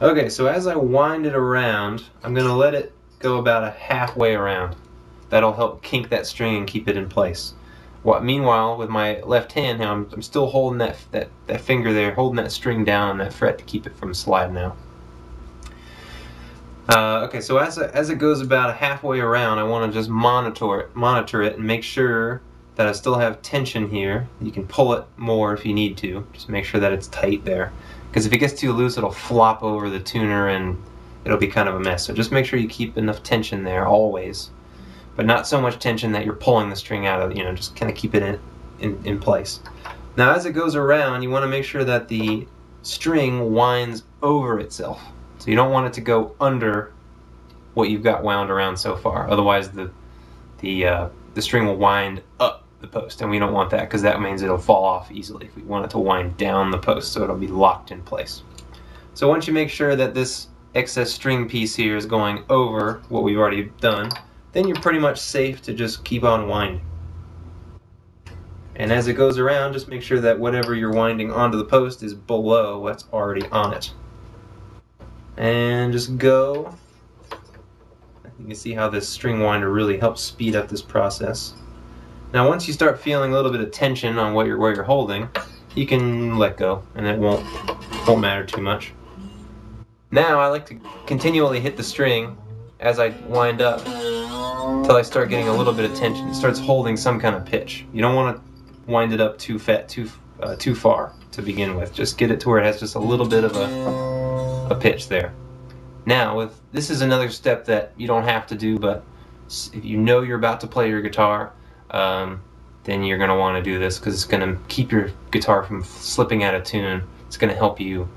Okay, so as I wind it around, I'm going to let it go about a halfway around. That'll help kink that string and keep it in place. Meanwhile, with my left hand now, I'm still holding that finger there, holding that string down on that fret to keep it from sliding out. Okay, so as it goes about a halfway around, I want to just monitor it and make sure that I still have tension here. You can pull it more if you need to. Just make sure that it's tight there. Because if it gets too loose, it'll flop over the tuner and it'll be kind of a mess. So just make sure you keep enough tension there always. But not so much tension that you're pulling the string out of, just kind of keep it in place. Now as it goes around, you want to make sure that the string winds over itself. So you don't want it to go under what you've got wound around so far. Otherwise the string will wind up the post, and we don't want that because that means it'll fall off easily. We want it to wind down the post so it'll be locked in place. So once you make sure that this excess string piece here is going over what we've already done, then you're pretty much safe to just keep on winding. And as it goes around, just make sure that whatever you're winding onto the post is below what's already on it. And just go. You can see how this string winder really helps speed up this process. Now once you start feeling a little bit of tension on where you're holding, you can let go and it won't matter too much. Now I like to continually hit the string as I wind up until I start getting a little bit of tension. It starts holding some kind of pitch. You don't want to wind it up too far to begin with. Just get it to where it has just a little bit of a pitch there. Now, this is another step that you don't have to do, but if you know you're about to play your guitar, then you're going to want to do this because it's going to keep your guitar from slipping out of tune. It's going to help you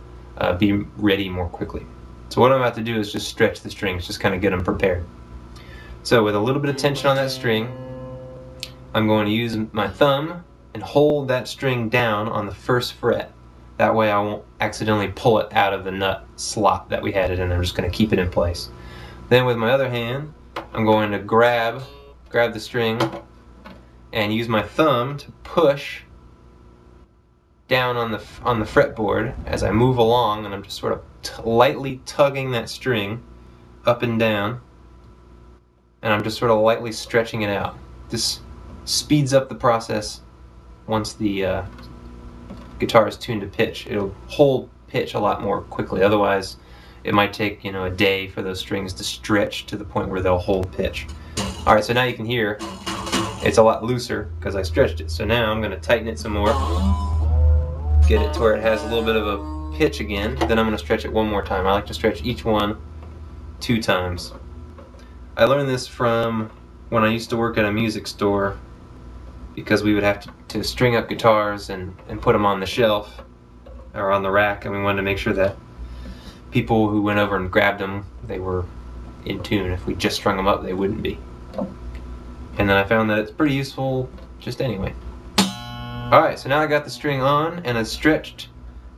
be ready more quickly. So what I'm about to do is just stretch the strings, just kind of get them prepared. So with a little bit of tension on that string, I'm going to use my thumb and hold that string down on the first fret. That way I won't accidentally pull it out of the nut slot that we had it in. I'm just going to keep it in place. Then with my other hand, I'm going to grab the string and use my thumb to push down on the fretboard as I move along, and I'm just sort of lightly tugging that string up and down, and I'm just sort of lightly stretching it out. This speeds up the process once the guitar is tuned to pitch. It'll hold pitch a lot more quickly. Otherwise, it might take a day for those strings to stretch to the point where they'll hold pitch. All right, so now you can hear it's a lot looser because I stretched it. So now I'm going to tighten it some more, get it to where it has a little bit of a pitch again. Then I'm going to stretch it one more time. I like to stretch each one 2 times. I learned this from when I used to work at a music store, because we would have to string up guitars and put them on the shelf or on the rack, and we wanted to make sure that people who went over and grabbed them, they were in tune. If we just strung them up, they wouldn't be. And then I found that it's pretty useful just anyway. Alright, so now I got the string on and it's stretched,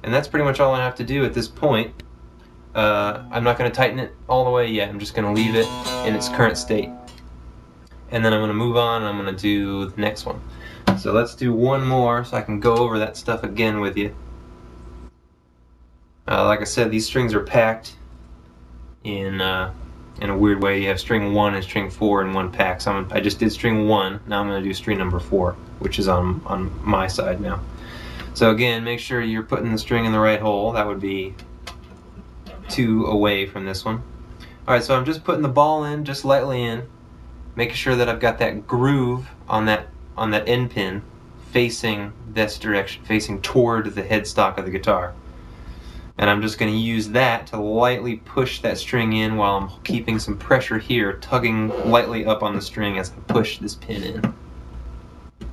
and that's pretty much all I have to do at this point. I'm not going to tighten it all the way yet. I'm just going to leave it in its current state. And then I'm going to move on and I'm going to do the next one. So let's do one more so I can go over that stuff again with you. Like I said, these strings are packed in a weird way. You have string 1 and string 4 in one pack. So I just did string 1, now I'm going to do string number 4, which is on my side now. So again, make sure you're putting the string in the right hole. That would be 2 away from this one. Alright, so I'm just putting the ball in, just lightly in, making sure that I've got that groove on that end pin facing this direction, facing toward the headstock of the guitar. And I'm just going to use that to lightly push that string in while I'm keeping some pressure here, tugging lightly up on the string as I push this pin in.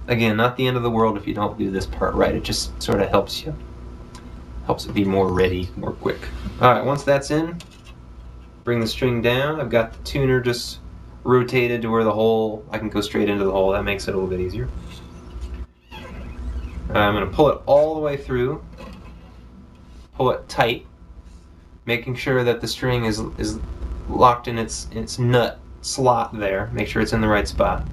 Again, not the end of the world if you don't do this part right. It just sort of helps it be more ready, more quick. Alright, once that's in, bring the string down. I've got the tuner just rotated to where the hole, I can go straight into the hole. That makes it a little bit easier. I'm going to pull it all the way through, pull it tight, making sure that the string is locked in its nut slot there. Make sure it's in the right spot.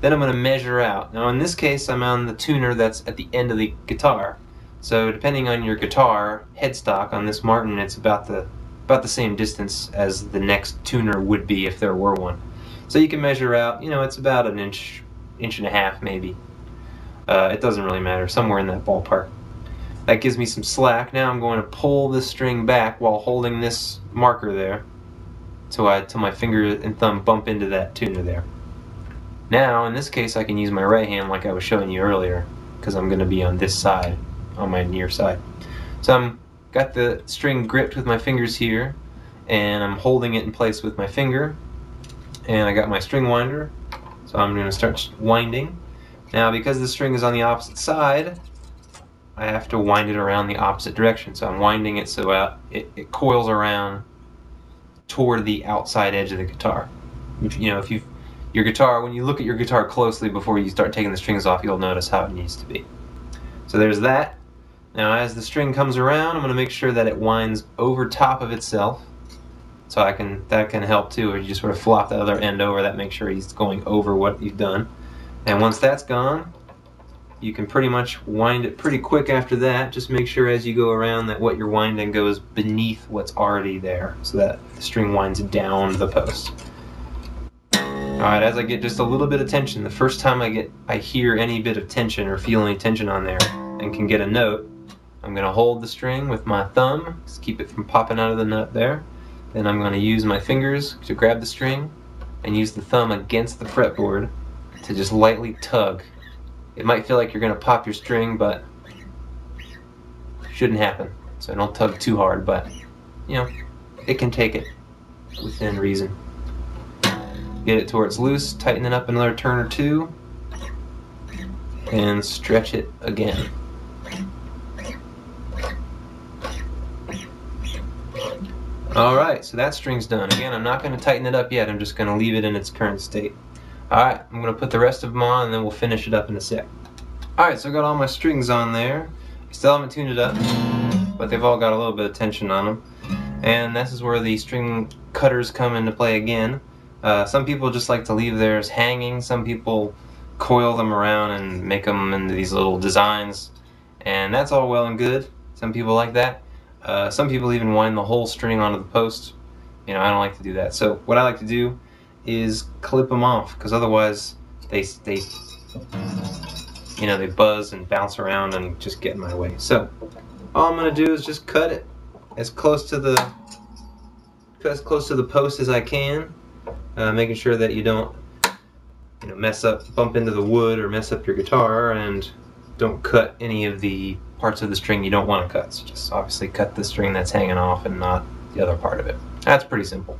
Then I'm going to measure out. Now in this case I'm on the tuner that's at the end of the guitar. So depending on your guitar headstock on this Martin, it's about the about the same distance as the next tuner would be if there were one. So you can measure out, you know, it's about an inch, inch and a half maybe. It doesn't really matter, somewhere in that ballpark. That gives me some slack. Now I'm going to pull this string back while holding this marker there till my finger and thumb bump into that tuner there. Now, in this case, I can use my right hand like I was showing you earlier, because I'm going to be on this side, on my near side. So I'm got the string gripped with my fingers here, and I'm holding it in place with my finger, and I got my string winder, so I'm going to start winding. Now, because the string is on the opposite side, I have to wind it around the opposite direction. So I'm winding it so it coils around toward the outside edge of the guitar. You know, your guitar, when you look at your guitar closely before you start taking the strings off, you'll notice how it needs to be. So there's that. Now as the string comes around, I'm going to make sure that it winds over top of itself. So that can help too, or you just sort of flop the other end over. That makes sure he's going over what you've done. And once that's gone, you can pretty much wind it pretty quick after that. Just make sure as you go around that what you're winding goes beneath what's already there, so that the string winds down the post. Alright, as I get just a little bit of tension, the first time I hear any bit of tension or feel any tension on there and can get a note, I'm going to hold the string with my thumb, just keep it from popping out of the nut there. Then I'm going to use my fingers to grab the string and use the thumb against the fretboard to just lightly tug. It might feel like you're going to pop your string, but shouldn't happen. So don't tug too hard, but you know, it can take it within reason. Get it to where it's loose, tighten it up another turn or two, and stretch it again. Alright, so that string's done. Again, I'm not going to tighten it up yet, I'm just going to leave it in its current state. Alright, I'm going to put the rest of them on and then we'll finish it up in a sec. Alright, so I got all my strings on there. I still haven't tuned it up, but they've all got a little bit of tension on them. And this is where the string cutters come into play again. Some people just like to leave theirs hanging. Some people coil them around and make them into these little designs. And that's all well and good. Some people like that. Some people even wind the whole string onto the post. You know, I don't like to do that. So what I like to do is clip them off, because otherwise they buzz and bounce around and just get in my way. So all I'm going to do is just cut it as close to the post as I can, making sure that you don't bump into the wood or mess up your guitar, and don't cut any of the parts of the string you don't want to cut. So just obviously cut the string that's hanging off and not the other part of it. That's pretty simple.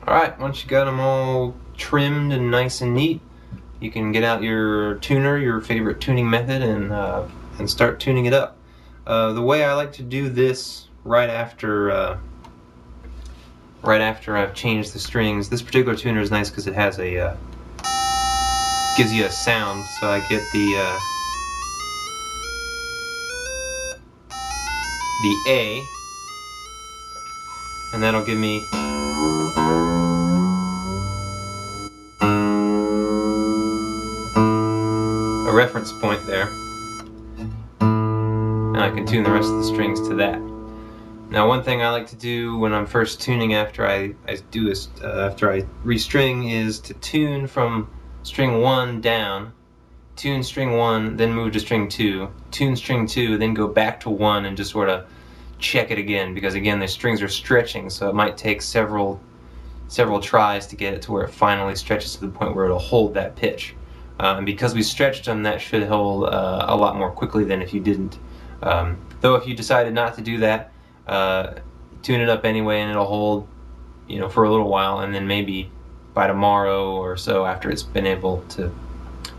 Alright, once you got them all trimmed and nice and neat, you can get out your tuner, your favorite tuning method, and start tuning it up. The way I like to do this right after I've changed the strings, this particular tuner is nice because it has gives you a sound. So I get the A, and that'll give me a reference point there, and I can tune the rest of the strings to that. Now, one thing I like to do when I'm first tuning after I restring is to tune from string 1 down, tune string 1, then move to string 2, tune string 2, then go back to 1 and just sort of check it again, because again the strings are stretching, so it might take several tries to get it to where it finally stretches to the point where it'll hold that pitch. And because we stretched them, that should hold a lot more quickly than if you didn't. Though if you decided not to do that, tune it up anyway and it'll hold, you know, for a little while, and then maybe by tomorrow or so, after it's been able to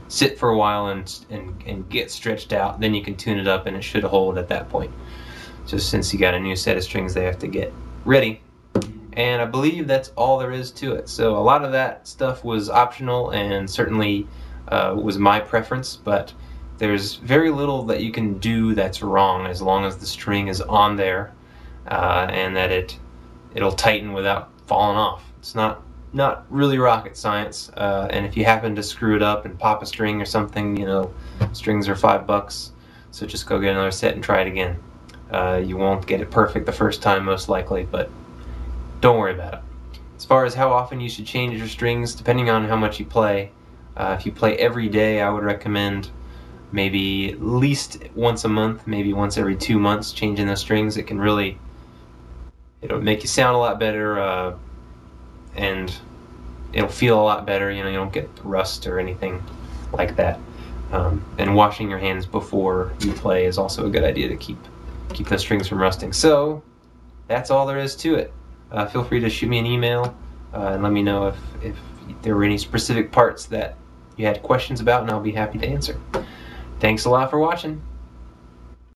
sit for a while and get stretched out, then you can tune it up and it should hold at that point. Just since you got a new set of strings they have to get ready. And I believe that's all there is to it. So a lot of that stuff was optional and certainly was my preference, but there's very little that you can do that's wrong as long as the string is on there and that it'll tighten without falling off. It's not really rocket science, and if you happen to screw it up and pop a string or something, you know, strings are $5, so just go get another set and try it again. You won't get it perfect the first time, most likely, but don't worry about it. As far as how often you should change your strings, depending on how much you play, if you play every day, I would recommend maybe at least once a month, maybe once every 2 months, changing those strings. It'll make you sound a lot better, and it'll feel a lot better. You don't get rust or anything like that. And washing your hands before you play is also a good idea to keep those strings from rusting. So that's all there is to it. Feel free to shoot me an email and let me know if there were any specific parts that you had questions about, and I'll be happy to answer. Thanks a lot for watching.